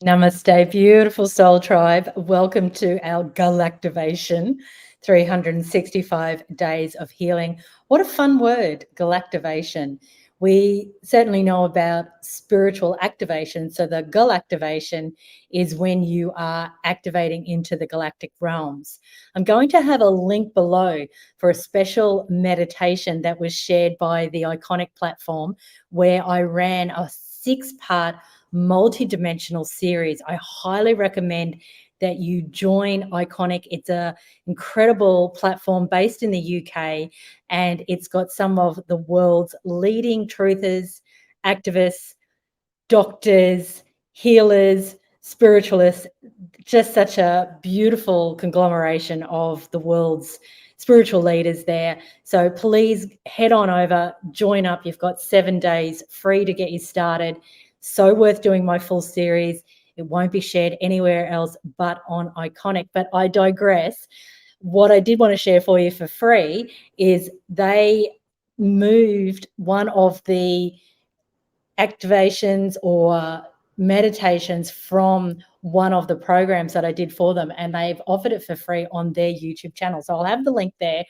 Namaste, beautiful soul tribe. Welcome to our Galactivation, 365 days of healing. What a fun word, Galactivation. We certainly know about spiritual activation. So, the Galactivation is when you are activating into the galactic realms. I'm going to have a link below for a special meditation that was shared by the Iconic platform where I ran a 6-part multi-dimensional series. I highly recommend that you join Iconic. It's a incredible platform based in the UK, and it's got some of the world's leading truthers, activists, doctors, healers, spiritualists, just such a beautiful conglomeration of the world's spiritual leaders there. So please head on over, join up. You've got 7 days free to get you started. So worth doing my full series. It won't be shared anywhere else but on Iconic. But I digress. What I did want to share for you for free is they moved one of the activations or meditations from one of the programs that I did for them, and they've offered it for free on their YouTube channel. So I'll have the link there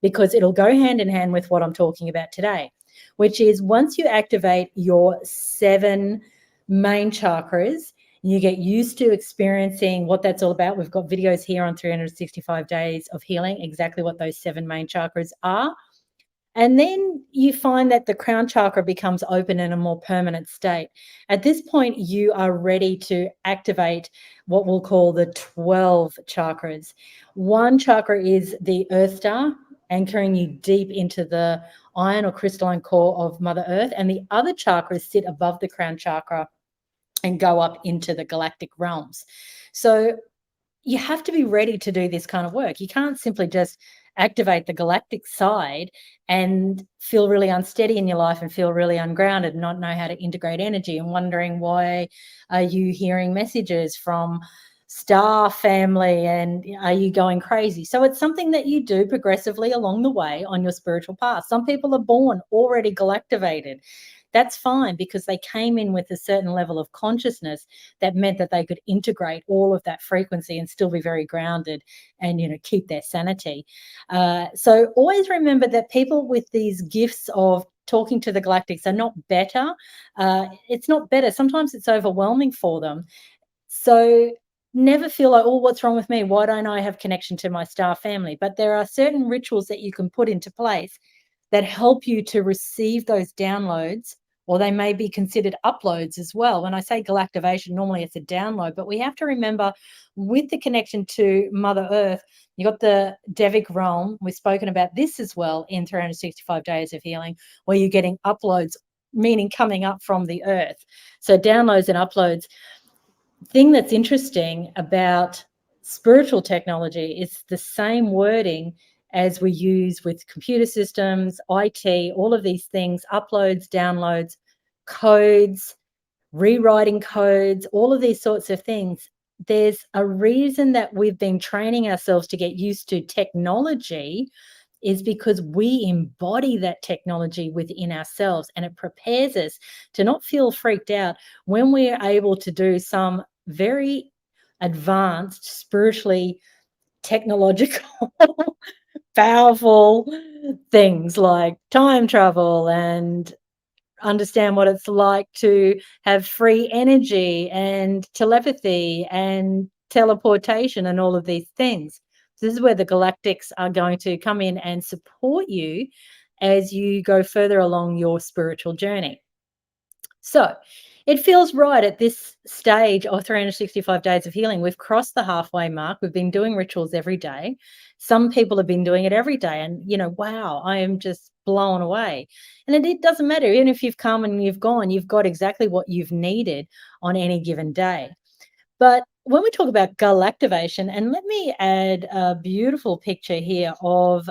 because it'll go hand in hand with what I'm talking about today, which is once you activate your 7 main chakras, you get used to experiencing what that's all about. We've got videos here on 365 days of healing, exactly what those 7 main chakras are. And then you find that the crown chakra becomes open in a more permanent state. At this point, you are ready to activate what we'll call the 12 chakras. One chakra is the earth star, anchoring you deep into the iron or crystalline core of Mother Earth. And the other chakras sit above the crown chakra and go up into the galactic realms. So you have to be ready to do this kind of work. You can't simply just activate the galactic side and feel really unsteady in your life and feel really ungrounded and not know how to integrate energy and wondering why are you hearing messages from star family and are you going crazy. So it's something that you do progressively along the way on your spiritual path. Some people are born already galactivated. That's fine because they came in with a certain level of consciousness that meant that they could integrate all of that frequency and still be very grounded and keep their sanity. So always remember that people with these gifts of talking to the galactics are not better. It's not better. Sometimes it's overwhelming for them. So never feel like, oh, what's wrong with me? Why don't I have connection to my star family? But there are certain rituals that you can put into place that help you to receive those downloads, or they may be considered uploads as well. When I say galactivation, normally it's a download, but we have to remember with the connection to Mother Earth, you got the Devic realm. We've spoken about this as well in 365 Days of Healing, where you're getting uploads, meaning coming up from the earth. So downloads and uploads. Thing that's interesting about spiritual technology is the same wording as we use with computer systems, IT, all of these things, uploads, downloads, codes, rewriting codes, all of these sorts of things. There's a reason that we've been training ourselves to get used to technology is because we embody that technology within ourselves and it prepares us to not feel freaked out when we're able to do some very advanced, spiritually technological powerful things like time travel and understand what it's like to have free energy and telepathy and teleportation and all of these things. This is where the galactics are going to come in and support you as you go further along your spiritual journey. So it feels right at this stage of 365 days of healing. We've crossed the halfway mark. We've been doing rituals every day. Some people have been doing it every day. And, wow, I am just blown away. And it doesn't matter. Even if you've come and you've gone, you've got exactly what you've needed on any given day. But when we talk about galactivation, and let me add a beautiful picture here of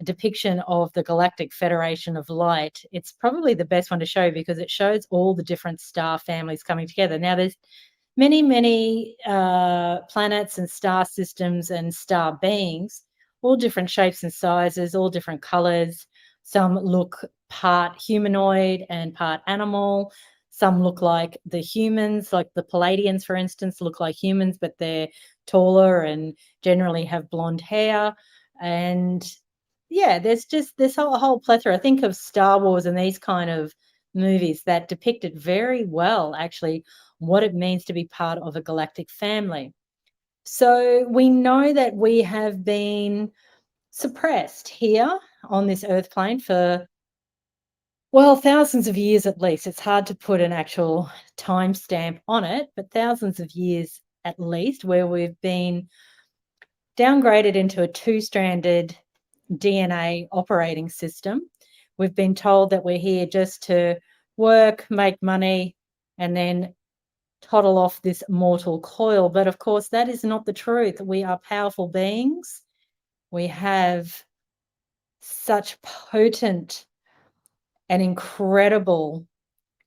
depiction of the Galactic Federation of Light. It's probably the best one to show because it shows all the different star families coming together. Now, there's many, many planets and star systems and star beings, all different shapes and sizes, all different colors. Some look part humanoid and part animal. Some look like the humans, like the Palladians, for instance, look like humans, but they're taller and generally have blonde hair. And yeah, there's just this whole plethora. I think of Star Wars and these kind of movies that depicted very well, actually, what it means to be part of a galactic family. So we know that we have been suppressed here on this earth plane for, well, thousands of years at least. It's hard to put an actual timestamp on it, but thousands of years at least, where we've been downgraded into a two-stranded DNA operating system. We've been told that we're here just to work, make money, and then toddle off this mortal coil. But of course, that is not the truth. We are powerful beings. We have such potent and incredible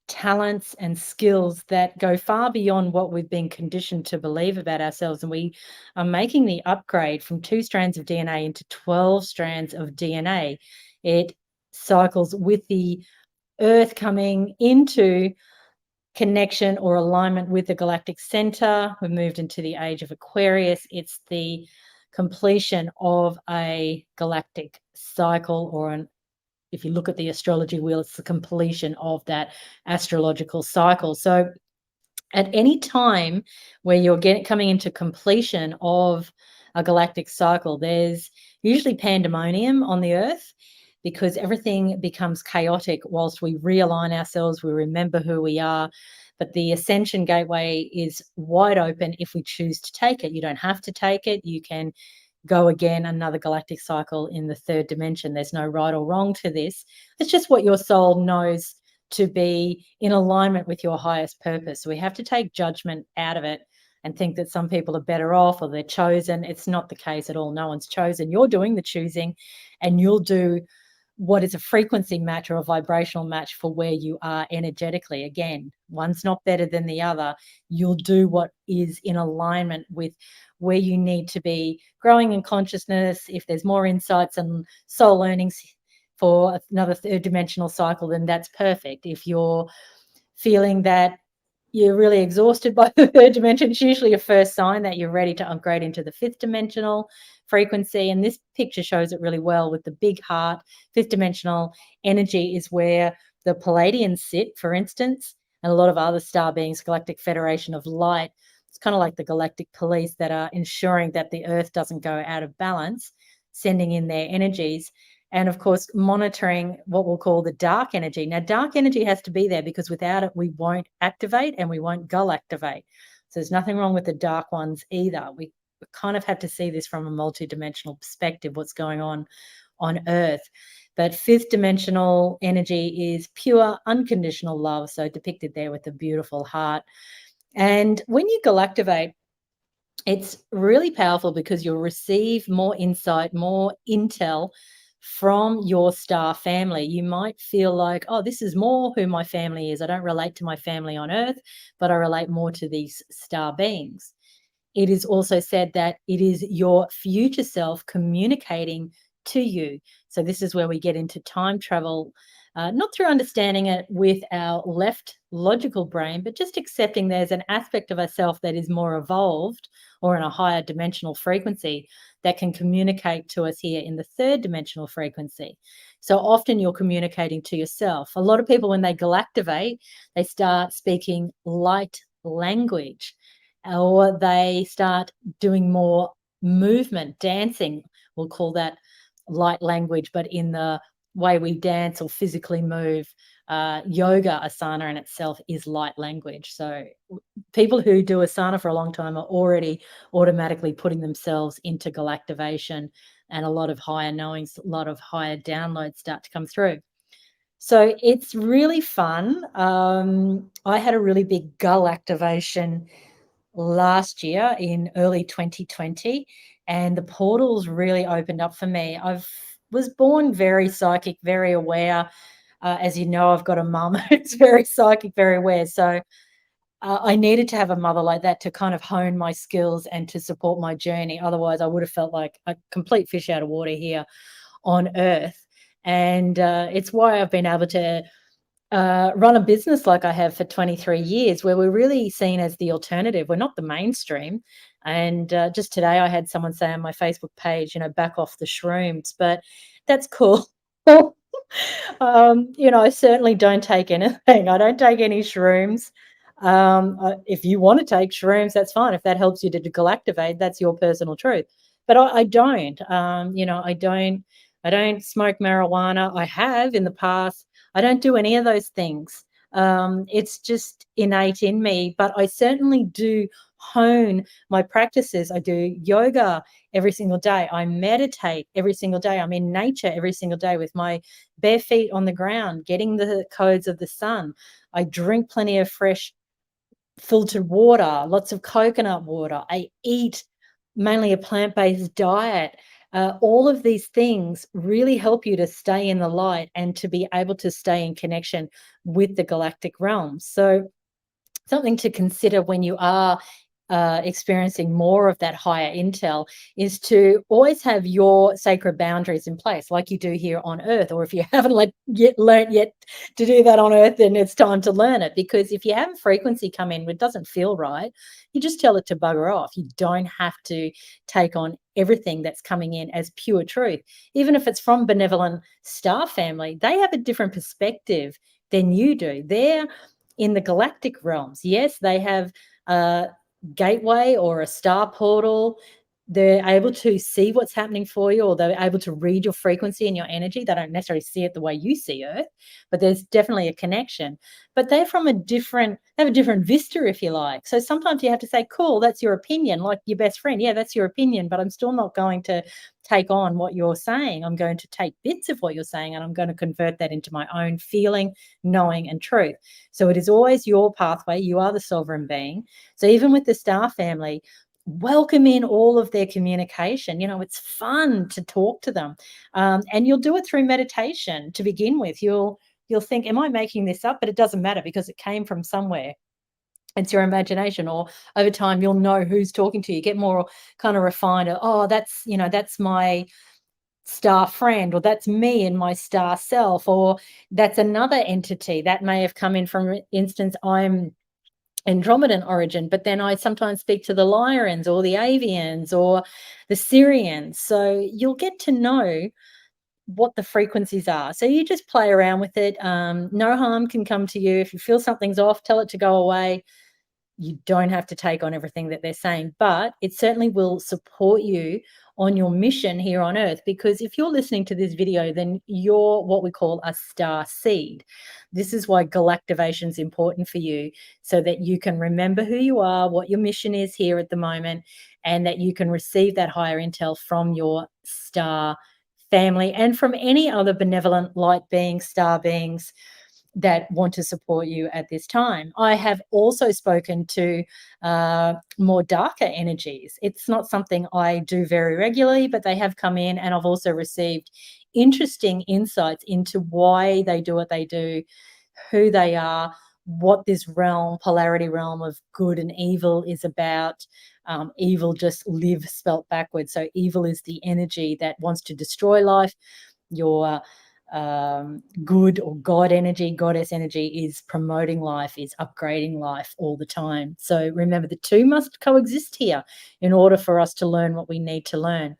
talents and skills that go far beyond what we've been conditioned to believe about ourselves. And we are making the upgrade from 2 strands of DNA into 12 strands of DNA. It cycles with the Earth coming into connection or alignment with the galactic center. We've moved into the age of Aquarius. It's the completion of a galactic cycle, or an, if you look at the astrology wheel, it's the completion of that astrological cycle. So at any time where you're coming into completion of a galactic cycle, there's usually pandemonium on the earth, because everything becomes chaotic whilst we realign ourselves, we remember who we are. But the ascension gateway is wide open if we choose to take it. You don't have to take it. You can go again another galactic cycle in the third dimension. There's no right or wrong to this. It's just what your soul knows to be in alignment with your highest purpose. We have to take judgment out of it and think that some people are better off or they're chosen. It's not the case at all. No one's chosen. You're doing the choosing, and you'll do what is a frequency match or a vibrational match for where you are energetically. Again, one's not better than the other. You'll do what is in alignment with where you need to be growing in consciousness. If there's more insights and soul learnings for another third dimensional cycle, then that's perfect. If you're feeling that you're really exhausted by the third dimension, it's usually a first sign that you're ready to upgrade into the fifth dimensional frequency. And this picture shows it really well with the big heart. Fifth dimensional energy is where the Palladians sit, for instance, and a lot of other star beings, Galactic Federation of Light. It's kind of like the galactic police that are ensuring that the earth doesn't go out of balance, sending in their energies. And of course, monitoring what we'll call the dark energy. Now, dark energy has to be there because without it, we won't activate and we won't galactivate. So there's nothing wrong with the dark ones either. We kind of have to see this from a multidimensional perspective, what's going on Earth. But fifth dimensional energy is pure, unconditional love. So depicted there with the beautiful heart. And when you galactivate, it's really powerful because you'll receive more insight, more intel from your star family. You might feel like, oh, this is more who my family is. I don't relate to my family on Earth, but I relate more to these star beings. It is also said that it is your future self communicating to you. So this is where we get into time travel, not through understanding it with our left logical brain, but just accepting there's an aspect of ourself that is more evolved or in a higher dimensional frequency that can communicate to us here in the third dimensional frequency. So often you're communicating to yourself. A lot of people, when they galactivate, they start speaking light language, or they start doing more movement, dancing. We'll call that light language, but in the way we dance or physically move. Yoga asana in itself is light language. So people who do asana for a long time are already automatically putting themselves into galactivation, and a lot of higher knowings, a lot of higher downloads start to come through. So it's really fun. I had a really big galactivation last year in early 2020, and the portals really opened up for me. I was born very psychic, very aware. As you know, I've got a mum who's very psychic, very aware. So I needed to have a mother like that to kind of hone my skills and to support my journey. Otherwise, I would have felt like a complete fish out of water here on Earth. And it's why I've been able to run a business like I have for 23 years, where we're really seen as the alternative. We're not the mainstream. And just today, I had someone say on my Facebook page, back off the shrooms, but that's cool. I certainly don't take anything. I don't take any shrooms. If you want to take shrooms, that's fine. If that helps you to galactivate, that's your personal truth. But I don't. I don't smoke marijuana. I have in the past. I don't do any of those things. It's just innate in me. But I certainly do hone my practices. I do yoga every single day. I meditate every single day. I'm in nature every single day with my bare feet on the ground, getting the codes of the sun. I drink plenty of fresh filtered water, lots of coconut water. I eat mainly a plant based diet. All of these things really help you to stay in the light and to be able to stay in connection with the galactic realms. So, something to consider when you are experiencing more of that higher intel is to always have your sacred boundaries in place, like you do here on Earth. Or if you haven't learned yet to do that on Earth, then it's time to learn it. Because if you have a frequency come in, it doesn't feel right, you just tell it to bugger off. You don't have to take on everything that's coming in as pure truth, even if it's from benevolent star family. They have a different perspective than you do. They're in the galactic realms. Yes, they have a gateway or a star portal. They're able to see what's happening for you, or they're able to read your frequency and your energy. They don't necessarily see it the way you see Earth, but there's definitely a connection. But they're from they have a different vista, if you like. So sometimes you have to say, cool, that's your opinion, like your best friend. Yeah, that's your opinion, but I'm still not going to take on what you're saying. I'm going to take bits of what you're saying and I'm going to convert that into my own feeling, knowing, and truth. So it is always your pathway. You are the sovereign being. So even with the star family, welcome in all of their communication. It's fun to talk to them, and you'll do it through meditation to begin with. You'll think, am I making this up? But it doesn't matter because it came from somewhere. It's your imagination, or over time you'll know who's talking to you. Get more kind of refined. Oh, that's my star friend, or that's me in my star self, or that's another entity that may have come in. From instance, I'm Andromedan origin, but then I sometimes speak to the Lyrians or the Avians or the Syrians. So you'll get to know what the frequencies are. So you just play around with it. No harm can come to you. If you feel something's off, tell it to go away. You don't have to take on everything that they're saying, but it certainly will support you on your mission here on Earth. Because if you're listening to this video, then you're what we call a star seed. This is why Galactivation is important for you, so that you can remember who you are, what your mission is here at the moment, and that you can receive that higher intel from your star family and from any other benevolent light beings, star beings that want to support you at this time. I have also spoken to more darker energies. It's not something I do very regularly, but they have come in, and I've also received interesting insights into why they do what they do, who they are, what this polarity realm of good and evil is about. Evil just live spelt backwards. So evil is the energy that wants to destroy life. Your good or God energy, goddess energy is promoting life, is upgrading life all the time. So remember, the two must coexist here in order for us to learn what we need to learn.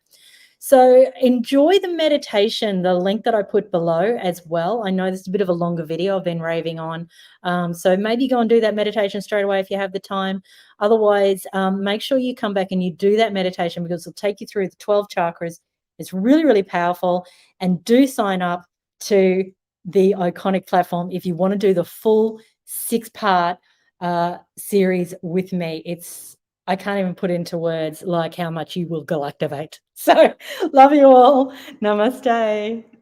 So enjoy the meditation, the link that I put below as well. I know this is a bit of a longer video I've been raving on. So maybe go and do that meditation straight away if you have the time. Otherwise, make sure you come back and you do that meditation, because it'll take you through the 12 chakras. It's really, really powerful. And do sign up to the Iconic platform if you want to do the full 6-part series with me. I can't even put into words like how much you will galactivate. So love you all. Namaste.